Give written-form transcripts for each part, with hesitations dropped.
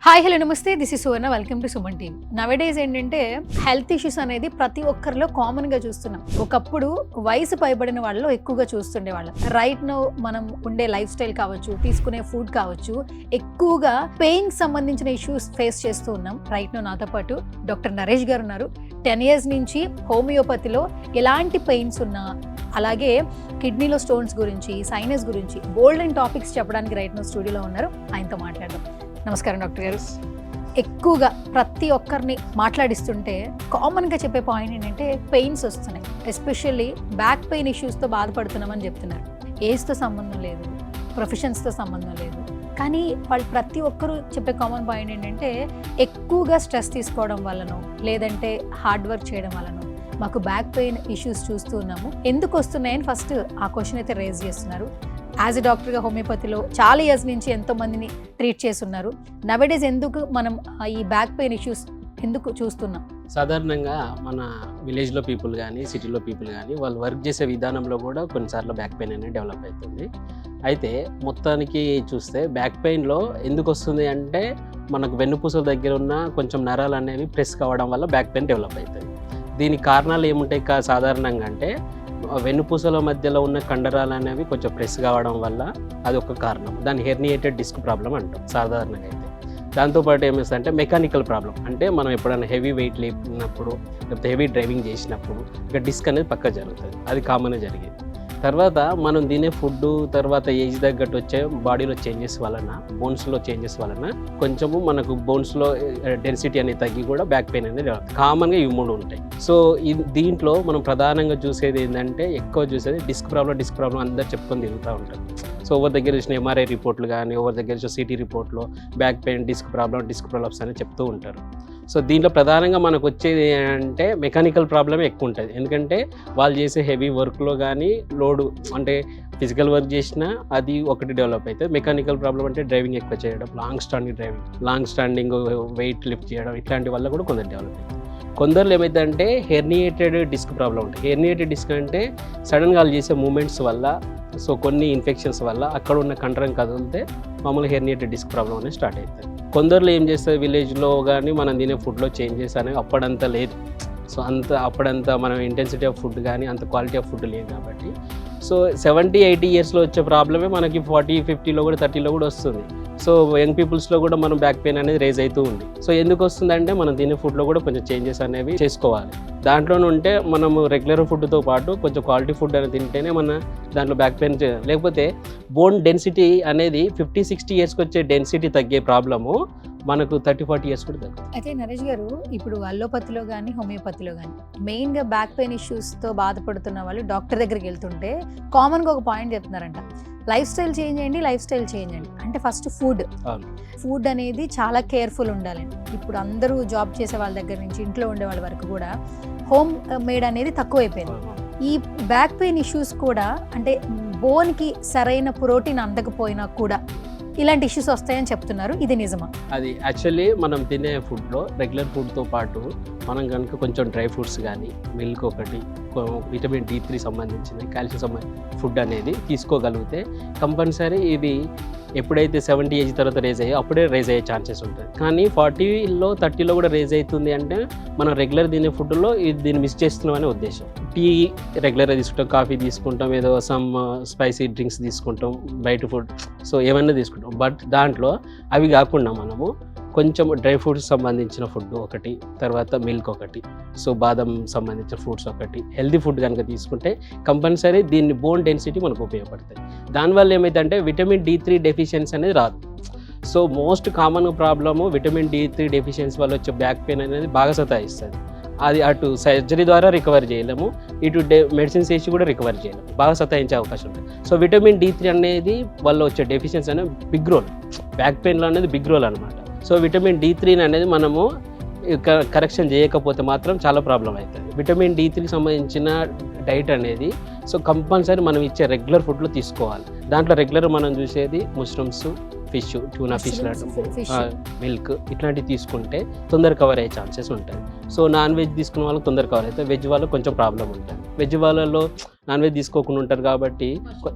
Hi hello నమస్తే, this is Suvarna. Welcome to Suman TV. Nowadays ఏంటంటే health issues అనేది ప్రతి ఒక్కరిలో కామన్గా చూస్తున్నాం. ఒకప్పుడు వయసు పైబడిన వాళ్ళలో ఎక్కువగా చూస్తుండేవాళ్ళం. రైట్ నో మనం ఉండే లైఫ్ స్టైల్ కావచ్చు, తీసుకునే ఫుడ్ కావచ్చు, ఎక్కువగా పెయిన్ సంబంధించిన ఇష్యూస్ ఫేస్ చేస్తూ ఉన్నాం. రైట్ నో నాతో పాటు డాక్టర్ నరేష్ గారు ఉన్నారు. 10 years నుంచి హోమియోపతిలో ఎలాంటి పెయిన్స్ ఉన్నా, అలాగే కిడ్నీలో స్టోన్స్ గురించి, సైనస్ గురించి బోల్డ్ అండ్ టాపిక్స్ చెప్పడానికి రైట్ నో స్టూడియోలో ఉన్నారు. ఆయనతో మాట్లాడదాం. నమస్కారం డాక్టర్ గారు. ఎక్కువగా ప్రతి ఒక్కరిని మాట్లాడిస్తుంటే కామన్గా చెప్పే పాయింట్ ఏంటంటే పెయిన్స్ వస్తున్నాయి. ఎస్పెషల్లీ బ్యాక్ పెయిన్ ఇష్యూస్తో బాధపడుతున్నామని చెప్తున్నారు. ఏజ్తో సంబంధం లేదు, ప్రొఫెషన్స్తో సంబంధం లేదు, కానీ వాళ్ళు ప్రతి ఒక్కరూ చెప్పే కామన్ పాయింట్ ఏంటంటే ఎక్కువగా స్ట్రెస్ తీసుకోవడం వల్లనో, లేదంటే హార్డ్ వర్క్ చేయడం వల్లనో మాకు బ్యాక్ పెయిన్ ఇష్యూస్ చూస్తూ ఉన్నాము. ఎందుకు వస్తున్నాయని ఫస్ట్ ఆ క్వశ్చన్ అయితే రేజ్ చేస్తున్నారు. యాజ్ ఎ డాక్టర్గా హోమియోపతిలో చాలా ఇయర్స్ నుంచి ఎంతో మందిని ట్రీట్ చేస్తున్నారు. నవేడేస్ ఎందుకు మనం ఈ బ్యాక్ పెయిన్ ఇష్యూస్ ఎందుకు చూస్తున్నాం? సాధారణంగా మన విలేజ్లో పీపుల్ కానీ, సిటీలో పీపుల్ కానీ వాళ్ళు వర్క్ చేసే విధానంలో కూడా కొన్నిసార్లు బ్యాక్ పెయిన్ అనేది డెవలప్ అవుతుంది. అయితే మొత్తానికి చూస్తే బ్యాక్ పెయిన్లో ఎందుకు వస్తుంది అంటే మనకు వెన్నుపూసల దగ్గర ఉన్న కొంచెం నరాలు అనేవి ప్రెస్ కావడం వల్ల బ్యాక్ పెయిన్ డెవలప్ అవుతుంది. దీనికి కారణాలు ఏముంటాయి సాధారణంగా అంటే వెన్నుపూసల మధ్యలో ఉన్న కండరాలు అనేవి కొంచెం ప్రెస్ కావడం వల్ల అది ఒక కారణం. దాన్ని హెర్నియేటెడ్ డిస్క్ ప్రాబ్లం అంటాం సాధారణంగా. అయితే దాంతోపాటు ఏమేస్తుందంటే మెకానికల్ ప్రాబ్లం, అంటే మనం ఎప్పుడైనా హెవీ వెయిట్ లేపినప్పుడు లేకపోతే హెవీ డ్రైవింగ్ చేసినప్పుడు ఇక డిస్క్ అనేది పక్క జరుగుతుంది. అది కామన్గా జరిగేది. తర్వాత మనం తినే ఫుడ్, తర్వాత ఏజ్ తగ్గట్టు వచ్చే బాడీలో చేంజెస్ వలన, బోన్స్లో చేంజెస్ వలన కొంచెము మనకు బోన్స్లో డెన్సిటీ అనేది తగ్గి కూడా బ్యాక్ పెయిన్ అనేది కామన్గా ఇవి మూడు ఉంటాయి. సో దీంట్లో మనం ప్రధానంగా చూసేది ఏంటంటే, ఎక్కువ చూసేది డిస్క్ ప్రాబ్లం అందరు చెప్పుకొని తిరుగుతూ ఉంటారు. సో ఎవరి దగ్గర చూసిన ఎంఆర్ఐ రిపోర్ట్లు కానీ, ఎవరి దగ్గర చూసిన సిటీ రిపోర్ట్లో బ్యాక్ పెయిన్, డిస్క్ ప్రాబ్లమ్స్ అని చెప్తూ ఉంటారు. సో దీంట్లో ప్రధానంగా మనకు వచ్చేది ఏంటంటే మెకానికల్ ప్రాబ్లమే ఎక్కువ ఉంటుంది. ఎందుకంటే వాళ్ళు చేసే హెవీ వర్క్లో కానీ, లోడు అంటే ఫిజికల్ వర్క్ చేసినా అది ఒకటి డెవలప్ అవుతుంది. మెకానికల్ ప్రాబ్లం అంటే డ్రైవింగ్ ఎక్కువ చేయడం, లాంగ్ స్టాండింగ్ వెయిట్ లిఫ్ట్ చేయడం, ఇట్లాంటి వల్ల కూడా కొందరు డెవలప్ అవుతుంది. కొందరు ఏమైందంటే హెర్నియేటెడ్ డిస్క్ ప్రాబ్లం ఉంటుంది. హెర్నియేటెడ్ డిస్క్ అంటే సడన్గా వాళ్ళు చేసే మూమెంట్స్ వల్ల, సో కొన్ని ఇన్ఫెక్షన్స్ వల్ల అక్కడ ఉన్న కండరం కదిలితే మామూలుగా హెర్నియేటెడ్ డిస్క్ ప్రాబ్లం అనేది స్టార్ట్ అవుతుంది. కొందరులో ఏం చేస్తారు, విలేజ్లో కానీ మనం తినే ఫుడ్లో చేంజెస్ అనేవి అప్పుడంతా లేదు. సో అప్పుడంతా మనం ఇంటెన్సిటీ ఆఫ్ ఫుడ్ కానీ అంత క్వాలిటీ ఆఫ్ ఫుడ్ లేదు కాబట్టి, సో 70-80 yearsలో వచ్చే ప్రాబ్లమే మనకి 40-50లో కూడా 30లో కూడా వస్తుంది. సో యంగ్ పీపుల్స్లో కూడా మనం బ్యాక్ పెయిన్ అనేది రేజ్ అవుతూ ఉంది. సో ఎందుకు వస్తుందంటే మనం తినే ఫుడ్లో కూడా కొంచెం చేంజెస్ అనేవి చేసుకోవాలి. దాంట్లోనే ఉంటే మనము రెగ్యులర్ ఫుడ్తో పాటు కొంచెం క్వాలిటీ ఫుడ్ అనేది తింటేనే మన దాంట్లో బ్యాక్ పెయిన్. లేకపోతే బోన్ డెన్సిటీ అనేది 50-60 yearsకి వచ్చే డెన్సిటీ తగ్గే ప్రాబ్లము మనకు 30-40 years కూడా తగ్గుతుంది. అయితే నరేష్ గారు, ఇప్పుడు అల్లోపతిలో కానీ హోమియోపతిలో కానీ మెయిన్గా బ్యాక్ పెయిన్ ఇష్యూస్తో బాధపడుతున్న వాళ్ళు డాక్టర్ దగ్గరికి వెళ్తుంటే కామన్గా ఒక పాయింట్ చెప్తున్నారంట, లైఫ్ స్టైల్ చేంజ్ చేయండి. అంటే ఫస్ట్ ఫుడ్ అనేది చాలా కేర్ఫుల్ ఉండాలండి. ఇప్పుడు అందరూ జాబ్ చేసే వాళ్ళ దగ్గర నుంచి ఇంట్లో ఉండే వాళ్ళ వరకు కూడా హోమ్ మేడ్ అనేది తక్కువైపోయింది. ఈ బ్యాక్ పెయిన్ ఇష్యూస్ కూడా అంటే బోన్కి సరైన ప్రోటీన్ అందకపోయినా కూడా ఇలాంటి ఇష్యూస్ వస్తాయని చెప్తున్నారు. ఇది నిజమా? అది యాక్చువల్లీ మనం తినే ఫుడ్లో రెగ్యులర్ ఫుడ్తో పాటు మనం కనుక కొంచెం డ్రై ఫ్రూట్స్ కానీ, మిల్క్ ఒకటి, విటమిన్ D3 సంబంధించిన, కాల్షియం సంబంధించిన ఫుడ్ అనేది తీసుకోగలిగితే కంపల్సరీ ఇవి ఎప్పుడైతే 70 ఏజ్ తర్వాత రేజ్ అయ్యో అప్పుడే రేజ్ అయ్యే ఛాన్సెస్ ఉంటుంది. కానీ 40లో 30లో కూడా రేజ్ అవుతుంది అంటే మనం రెగ్యులర్ తినే ఫుడ్లో దీన్ని మిస్ చేస్తున్నాం అనే ఉద్దేశం. టీ రెగ్యులర్గా తీసుకుంటాం, కాఫీ తీసుకుంటాం, ఏదో సమ్ స్పైసీ డ్రింక్స్ తీసుకుంటాం, బయట ఫుడ్, సో ఏమన్నా తీసుకుంటాం. బట్ దాంట్లో అవి కాకుండా మనము కొంచెం డ్రై ఫ్రూట్స్ సంబంధించిన ఫుడ్ ఒకటి, తర్వాత మిల్క్ ఒకటి, సో బాదం సంబంధించిన ఫ్రూట్స్ ఒకటి, హెల్దీ ఫుడ్ కనుక తీసుకుంటే కంపల్సరీ దీన్ని బోన్ డెన్సిటీ మనకు ఉపయోగపడుతుంది. దానివల్ల ఏమైందంటే విటమిన్ D3 డెఫిషియన్సీ అనేది రాదు. So most common problem vitamin D3 deficiency వల్ల వచ్చే బ్యాక్ పెయిన్ అనేది బాగా సతాయిస్తుంది. అది అటు సర్జరీ ద్వారా రికవర్ చేయలేము, ఇటు మెడిసిన్స్ వేసి కూడా రికవర్ చేయలేము, బాగా సతాయించే అవకాశం ఉంటుంది. సో విటమిన్ D3 అనేది వల్ల వచ్చే డెఫిషియన్సీ అనేది బిగ్ రోల్, బ్యాక్ పెయిన్లో అనేది బిగ్ రోల్ అనమాట. సో విటమిన్ D3 అనేది మనము కరెక్షన్ చేయకపోతే మాత్రం చాలా ప్రాబ్లం అవుతుంది. విటమిన్ D3కి సంబంధించిన డైట్ అనేది సో కంపల్సరీ మనం ఇచ్చే రెగ్యులర్ ఫుడ్లో తీసుకోవాలి. దాంట్లో రెగ్యులర్ మనం చూసేది mushrooms, fish, tuna fish fish. Milk ఇట్లాంటివి తీసుకుంటే తొందర కవర్ అయ్యే ఛాన్సెస్ ఉంటాయి. సో నాన్ వెజ్ తీసుకున్న వాళ్ళకి తొందర కవర్ అవుతాయి, వెజ్ వాళ్ళకి కొంచెం ప్రాబ్లం ఉంటుంది. వెజ్ వాళ్ళలో నాన్ వెజ్ తీసుకోకుండా ఉంటారు కాబట్టి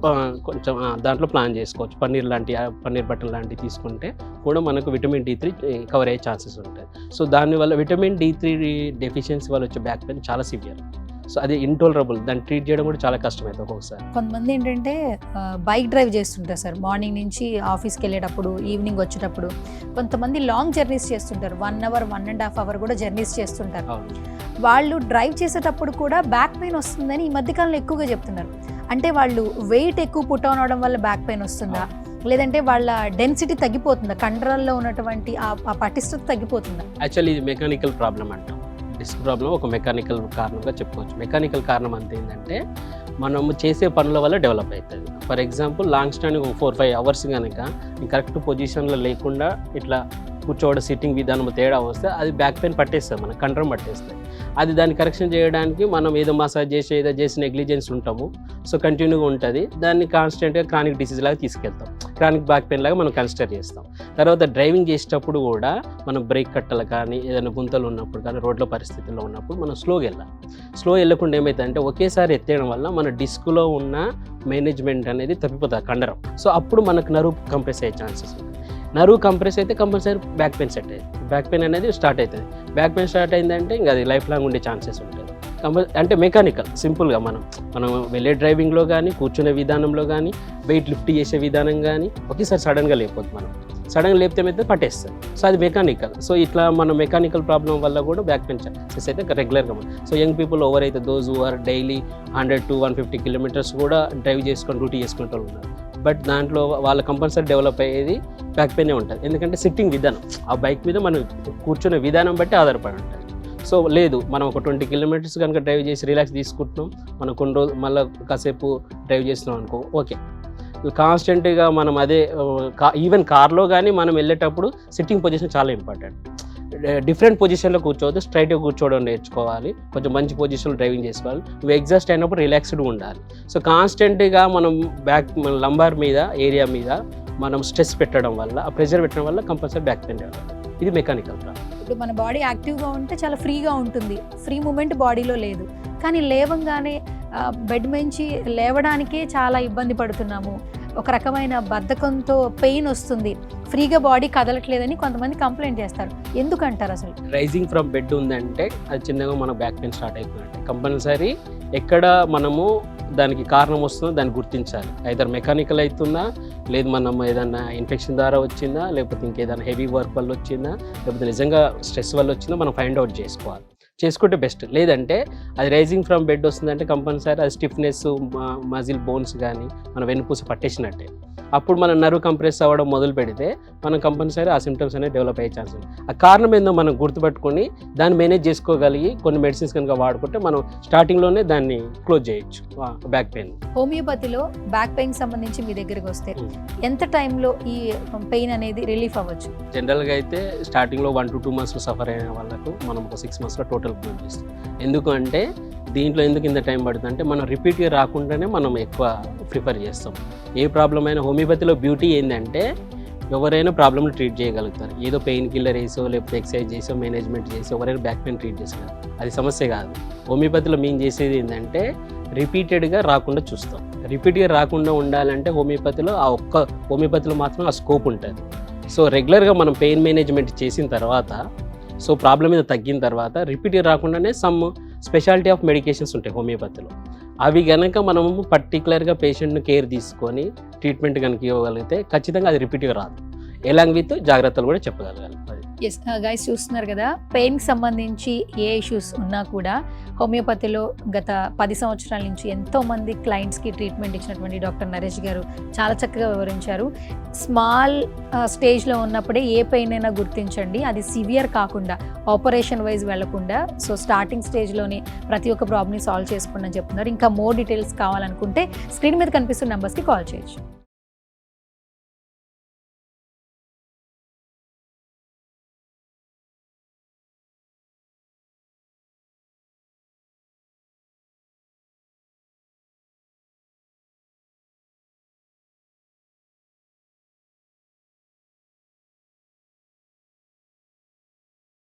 కొంచెం దాంట్లో ప్లాన్ చేసుకోవచ్చు. పన్నీర్ బటర్ లాంటివి తీసుకుంటే కూడా మనకు విటమిన్ D3 కవర్ అయ్యే ఛాన్సెస్ ఉంటాయి. సో దానివల్ల విటమిన్ D3 డెఫిషియన్సీ వల్ల వచ్చే బ్యాక్ పెయిన్ చాలా సివియర్. సో అది ఇంటోలరబుల్, దాన్ని ట్రీట్ చేయడం కూడా చాలా కష్టమవుతుంది ఒక్కొక్కసారి. కొంతమంది ఏంటంటే బైక్ డ్రైవ్ చేస్తుంటారు సార్, మార్నింగ్ నుంచి ఆఫీస్కి వెళ్ళేటప్పుడు, ఈవినింగ్ వచ్చేటప్పుడు. కొంతమంది లాంగ్ జర్నీస్ చేస్తుంటారు, 1 hour 1.5 hour కూడా జర్నీస్ చేస్తుంటారు. వాళ్ళు డ్రైవ్ చేసేటప్పుడు కూడా బ్యాక్ పెయిన్ వస్తుందని ఈ మధ్యకాలంలో ఎక్కువగా చెప్తున్నారు. అంటే వాళ్ళు వెయిట్ ఎక్కువ పుట్ ఆన్ అవడం వల్ల బ్యాక్ పెయిన్ వస్తుందా, లేదంటే వాళ్ళ డెన్సిటీ తగ్గిపోతుందా, కండరాల్లో ఉన్నటువంటి ఆ పటిష్టత తగ్గిపోతుందా? యాక్చువల్లీ ఇది మెకానికల్ ప్రాబ్లం అంటాం. డిస్క్ ప్రాబ్లం ఒక మెకానికల్ కారణంగా చెప్పుకోవచ్చు. మెకానికల్ కారణం అంత ఏంటంటే మనము చేసే పనుల వల్ల డెవలప్ అవుతుంది. For example long standing 4-5 hours కనుక కరెక్ట్ పొజిషన్లో లేకుండా ఇట్లా కూర్చోవడం, సిట్టింగ్ విధానం తేడా వస్తే అది బ్యాక్ పెయిన్ పట్టేస్తుంది, మన కండరం పట్టేస్తుంది. అది దాన్ని కరెక్షన్ చేయడానికి మనం ఏదో మసాజ్ చేసి ఏదో చేసి నెగ్లిజెన్స్ ఉంటాము. సో కంటిన్యూగా ఉంటుంది, దాన్ని కాన్స్టెంట్గా క్రానిక్ డిసీజ్ లాగా తీసుకెళ్తాం, క్రానిక్ బ్యాక్ పెయిన్ లాగా మనం కన్సిడర్ చేస్తాం. తర్వాత డ్రైవింగ్ చేసేటప్పుడు కూడా మనం బ్రేక్ కట్టలు కానీ ఏదైనా గుంతలు ఉన్నప్పుడు కానీ రోడ్ల పరిస్థితుల్లో ఉన్నప్పుడు మనం స్లోగా వెళ్ళాలి. స్లో వెళ్ళకుండా ఏమవుతుందంటే ఒకేసారి ఎత్తేయడం వల్ల మన డిస్క్లో ఉన్న మేనేజ్మెంట్ అనేది తప్పిపోతుంది కండరం. సో అప్పుడు మనకు నరువు కంప్రెస్ అయ్యే ఛాన్సెస్ ఉంటాయి. నరువు కంప్రెస్ అయితే కంపల్సరీ బ్యాక్ పెయిన్ సెట్ అవుతుంది, బ్యాక్ పెయిన్ అనేది స్టార్ట్ అవుతుంది. బ్యాక్ పెయిన్ స్టార్ట్ అయిందంటే ఇంకా అది లైఫ్ లాంగ్ ఉండే ఛాన్సెస్ ఉంటుంది. అంటే మెకానికల్ సింపుల్గా మనం వెళ్ళే డ్రైవింగ్లో కానీ, కూర్చునే విధానంలో కానీ, వెయిట్ లిఫ్ట్ చేసే విధానం కానీ ఒకేసారి సడన్గా లేకపోతుంది. మనం సడన్గా లేపితే అయితే పట్టేస్తుంది. సో అది మెకానికల్. సో ఇట్లా మన మెకానికల్ ప్రాబ్లం వల్ల కూడా బ్యాక్ పెయిన్ ఛాన్సెస్ అయితే రెగ్యులర్గా. సో యంగ్ పీపుల్ ఓవర్ అయితే those who are daily 100 to 150 kilometers కూడా డ్రైవ్ చేసుకొని డ్యూటీ చేసుకుంటూ ఉన్నారు. బట్ దాంట్లో వాళ్ళ కంపల్సరీ డెవలప్ అయ్యేది బ్యాక్ పెయినే ఉంటుంది. ఎందుకంటే సిట్టింగ్ విధానం, ఆ బైక్ మీద మనం కూర్చునే విధానం బట్టి ఆధారపడి ఉంటుంది. సో లేదు మనం ఒక 20 kilometers కనుక డ్రైవ్ చేసి రిలాక్స్ తీసుకుంటున్నాం, మనం కొన్ని రోజులు మళ్ళీ కాసేపు డ్రైవ్ చేస్తున్నాం అనుకో, ఓకే. కాన్స్టెంట్గా మనం అదే ఈవెన్ కార్లో కానీ మనం వెళ్ళేటప్పుడు సిట్టింగ్ పొజిషన్ చాలా ఇంపార్టెంట్. డిఫరెంట్ పొజిషన్లో కూర్చోవద్దు, స్ట్రైట్గా కూర్చోవడం నేర్చుకోవాలి, కొంచెం మంచి పొజిషన్లో డ్రైవింగ్ చేసుకోవాలి. నువ్వు ఎగ్జాస్ట్ అయినప్పుడు రిలాక్స్డ్గా ఉండాలి. సో కాన్స్టెంట్గా మనం మన లంబార్ మీద ఏరియా మీద మనం స్ట్రెస్ పెట్టడం వల్ల, ఆ ప్రెషర్ పెట్టడం వల్ల కంపల్సరీ బ్యాక్ పెయిన్ రావాలి. ఇది మెకానికల్ ప్రాబ్లం. ఇప్పుడు మన బాడీ యాక్టివ్గా ఉంటే చాలా ఫ్రీగా ఉంటుంది, ఫ్రీ మూమెంట్ బాడీలో లేదు. కానీ లేవంగానే బెడ్ నుంచి లేవడానికే చాలా ఇబ్బంది పడుతున్నాము, ఒక రకమైన బద్ధకంతో పెయిన్ వస్తుంది, ఫ్రీగా బాడీ కదలట్లేదని కొంతమంది కంప్లైంట్ చేస్తారు. ఎందుకంటారు అసలు? రైజింగ్ ఫ్రమ్ బెడ్ ఉందంటే అది చిన్నగా మన బ్యాక్ పెయిన్ స్టార్ట్ అయిపోయిందంటే కంపల్సరీ ఎక్కడ మనము దానికి కారణం వస్తుందో దాన్ని గుర్తించాలి. ఐదర్ మెకానికల్ అవుతుందా, లేదు మనం ఏదైనా ఇన్ఫెక్షన్ ద్వారా వచ్చిందా, లేకపోతే ఇంకేదైనా హెవీ వర్క్ వల్ల వచ్చిందా, లేకపోతే నిజంగా స్ట్రెస్ వల్ల వచ్చిందా మనం ఫైండ్ అవుట్ చేసుకోవాలి. చేసుకుంటే బెస్ట్. లేదంటే అది రైజింగ్ ఫ్రమ్ బెడ్ వస్తుందంటే కంపల్సరీ అది స్టిఫ్నెస్, మజిల్ బోన్స్ కానీ మన వెన్నుపూస పట్టేసినట్టే. అప్పుడు మనం నర్వ్ కంప్రెస్ అవ్వడం మొదలు పెడితే మనం కంపల్సరీ ఆ సిమ్టమ్స్ అనేవి డెవలప్ అయ్యే ఛాన్స్ ఉంది. ఆ కారణం ఏందో మనం గుర్తుపెట్టుకొని దాన్ని మేనేజ్ చేసుకోగలిగి కొన్ని మెడిసిన్స్ కనుక వాడుకుంటే మనం స్టార్టింగ్లోనే దాన్ని క్లోజ్ చేయొచ్చు బ్యాక్ పెయిన్. హోమియోపతిలో బ్యాక్ పెయిన్ సంబంధించి మీ దగ్గరికి వస్తే ఎంత టైంలో ఈ పెయిన్ అనేది రిలీఫ్ అవ్వచ్చు? జనరల్గా అయితే స్టార్టింగ్లో 1 to 2 months సఫర్ అయిన వాళ్ళకు మనం ఒక 6 monthsలో టోటల్ క్లోజ్ చేస్తాం. ఎందుకంటే దీంట్లో ఎందుకు ఇంత టైం పడుతుంది అంటే మనం రిపీట్గా రాకుండానే మనం ఎక్కువ ప్రిఫర్ చేస్తాం. ఏ ప్రాబ్లం అయినా హోమియోపతిలో బ్యూటీ ఏంటంటే ఎవరైనా ప్రాబ్లమ్ని ట్రీట్ చేయగలుగుతారు. ఏదో పెయిన్ కిల్లర్ వేసో లేకపోతే ఎక్సర్సైజ్ చేసో మేనేజ్మెంట్ చేసి ఎవరైనా బ్యాక్ పెయిన్ ట్రీట్ చేస్తారు, అది సమస్య కాదు. హోమియోపతిలో మేము చేసేది ఏంటంటే రిపీటెడ్గా రాకుండా చూస్తాం. రిపీట్గా రాకుండా ఉండాలంటే హోమియోపతిలో మాత్రం ఆ స్కోప్ ఉంటుంది. సో రెగ్యులర్గా మనం పెయిన్ మేనేజ్మెంట్ చేసిన తర్వాత, సో ప్రాబ్లం మీద తగ్గిన తర్వాత రిపీట్గా రాకుండానే సమ్ స్పెషాలిటీ ఆఫ్ మెడికేషన్స్ ఉంటాయి హోమియోపతిలో. అవి కనుక మనము పర్టికులర్గా పేషెంట్ను కేర్ తీసుకొని ట్రీట్మెంట్ కనుక ఇవ్వగలిగితే ఖచ్చితంగా అది రిపీట్గా రాదు. ఎలాంగ్ విత్ జాగ్రత్తలు కూడా చెప్పగలగాలి. ఎస్ గైస్, చూస్తున్నారు కదా, పెయిన్కి సంబంధించి ఏ ఇష్యూస్ ఉన్నా కూడా హోమియోపతిలో గత 10 సంవత్సరాల నుంచి ఎంతోమంది క్లయింట్స్కి ట్రీట్మెంట్ ఇచ్చినటువంటి డాక్టర్ నరేష్ గారు చాలా చక్కగా వివరించారు. స్మాల్ స్టేజ్లో ఉన్నప్పుడే ఏ పెయిన్ అయినా గుర్తించండి, అది సివియర్ కాకుండా ఆపరేషన్ వైజ్ వెళ్లకుండా. సో స్టార్టింగ్ స్టేజ్లోనే ప్రతి ఒక్క ప్రాబ్లమ్ని సాల్వ్ చేసుకోండి అని చెప్తున్నారు. ఇంకా మోర్ డీటెయిల్స్ కావాలనుకుంటే స్క్రీన్ మీద కనిపిస్తున్న నెంబర్స్కి కాల్ చేయొచ్చు.